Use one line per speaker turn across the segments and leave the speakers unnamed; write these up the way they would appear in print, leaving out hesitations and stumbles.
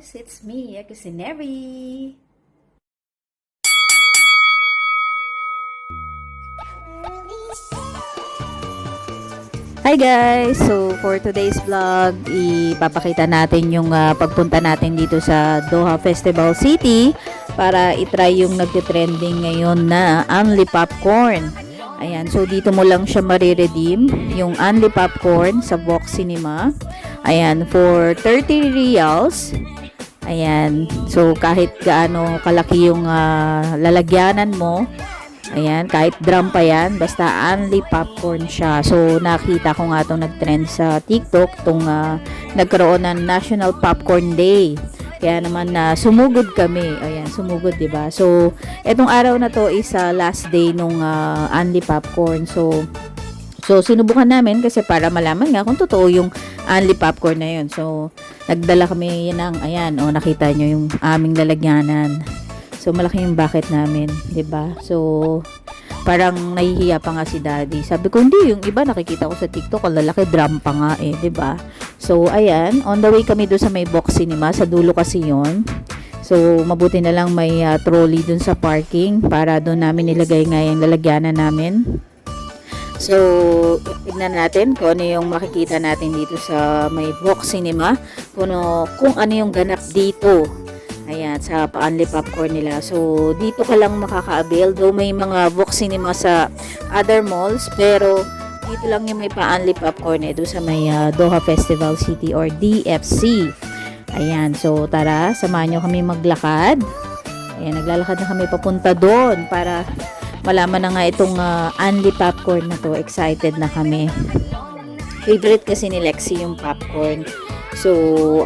guys, it's me, Kusineri. Hi guys! So for today's vlog, ipapakita natin yung pagpunta natin dito sa Doha Festival City para itry yung nagte-trending ngayon na Only Popcorn. Ayan, so dito mo lang siya mariredeem, yung Only Popcorn sa Vox Cinema. Ayan, for 30 reals. Ayan, so kahit gaano kalaki yung lalagyanan mo, ayan, kahit drum pa yan, basta only popcorn siya. So, nakita ko nga itong nag-trend sa TikTok, itong nagkaroon ng National Popcorn Day. Kaya naman sumugod kami. Ayan, sumugod, diba? So, etong araw na to is last day nung only popcorn. So, sinubukan namin kasi para malaman nga kung totoo yung only popcorn na yun. So, nagdala kami ng, ayan, nakita nyo yung aming lalagyanan. So, malaki yung bucket namin, 'di ba? So, parang nahihiya pa nga si Daddy. Sabi ko, hindi, yung iba nakikita ko sa TikTok, ang lalaki, drum pa nga 'di ba? So, ayan, on the way kami doon sa may Vox Cinema, sa dulo kasi 'yon. So, mabuti na lang may trolley doon sa parking para doon namin nilagay nga yung lalagyanan namin. So, tignan natin kung ano yung makikita natin dito sa may Vox Cinema, kung ano yung ganap dito. Ayan, sa pa-only popcorn nila. So, dito ka lang makaka-avail. Though may mga Vox Cinema sa other malls, pero dito lang yung may pa-only popcorn doon sa may Doha Festival City or DFC. Ayan, so tara, samahan nyo kami maglakad. Ayan, naglalakad na kami papunta doon para malaman na nga itong only popcorn na to. Excited na kami. Favorite kasi ni Lexi yung popcorn. So,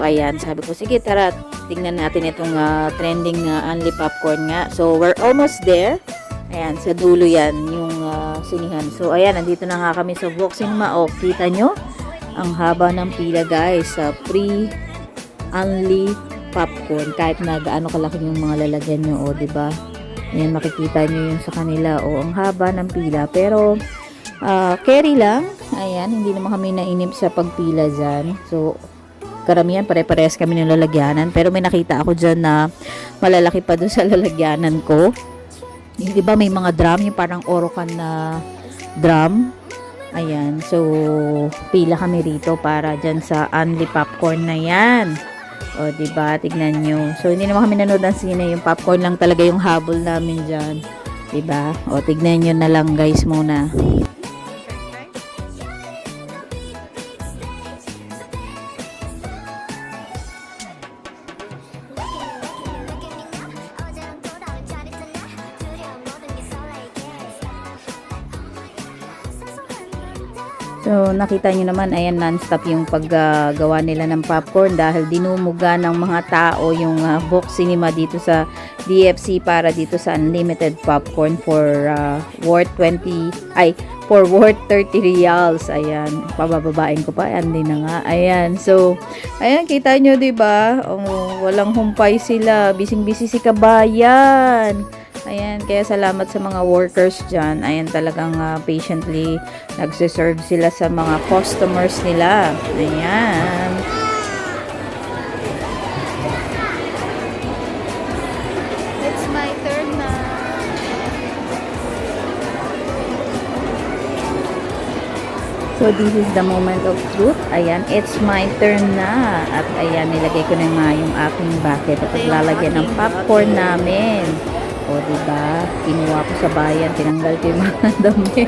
ayan, sabi ko, sige, tara, tingnan natin itong trending only popcorn nga. So, we're almost there. Ayan, sa dulo yan, yung sinihan. So, ayan, nandito na nga kami sa Vox Cinema. O, kita nyo, ang haba ng pila, guys, sa free only popcorn. Kahit na gaano kalaki yung mga lalagyan nyo, o, diba? Ayan, makikita nyo yung sa kanila. O, ang haba ng pila. Pero, carry lang. Ayan, hindi naman kami nainip sa pagpila dyan. So, karamihan pare-parehas kami ng lalagyanan, pero may nakita ako dyan na malalaki pa doon sa lalagyanan ko. Di ba may mga drum, yung parang Orocan na drum. Ayan, so pila kami rito para dyan sa only popcorn na yan. O, di ba, tignan nyo. So, hindi naman kami nanood ng sine, yung popcorn lang talaga yung habol namin dyan. Di ba? O, tignan nyo na lang guys muna. So, nakita nyo naman, ayan, non-stop yung paggawa nila ng popcorn dahil dinumuga ng mga tao yung Vox Cinema dito sa DFC para dito sa unlimited popcorn for worth 30 reals. Ayan, pabababain ko pa, ayan din na nga. Ayan, so, ayan, kita nyo, diba? Walang humpay sila, bising-busy si kabayan. Ayan, kaya salamat sa mga workers dyan. Ayan, talagang patiently nagsiserve sila sa mga customers nila. Ayan. It's my turn na. So, this is the moment of truth. Ayan, it's my turn na. At ayan, nilagay ko na nga yung aking bucket at lalagyan ng popcorn namin. O, diba? Kinuha ko sa bayan, tinanggal ko yung mga dami.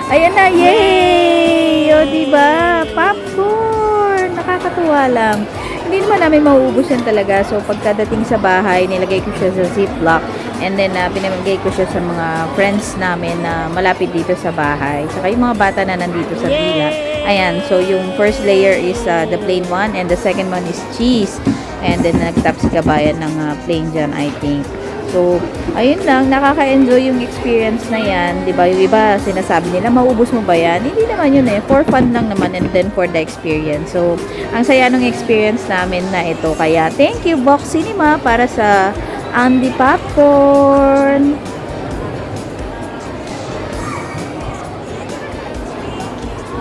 Ayan na, yay! O, diba? Popcorn! Nakakatuwa lang. Hindi naman namin mauubos yan talaga. So, pagkadating sa bahay, nilagay ko siya sa ziplock. And then, pinamigay ko siya sa mga friends namin na malapit dito sa bahay. Saka yung mga bata na nandito sa villa. Ayan, so yung first layer is the plain one. And the second one is cheese. And then, nagtap si kabayan ng plain dyan, I think. So, ayun lang, nakaka-enjoy yung experience na yan. Diba? Yung iba, sinasabi nila, maubos mo ba yan? Hindi naman yun for fun lang naman and then for the experience. So, ang saya ng experience namin na ito. Kaya, thank you, Vox Cinema, para sa only popcorn.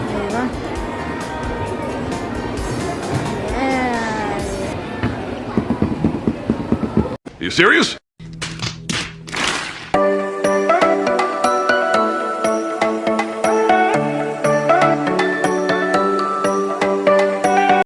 Diba? Yeah.
You serious?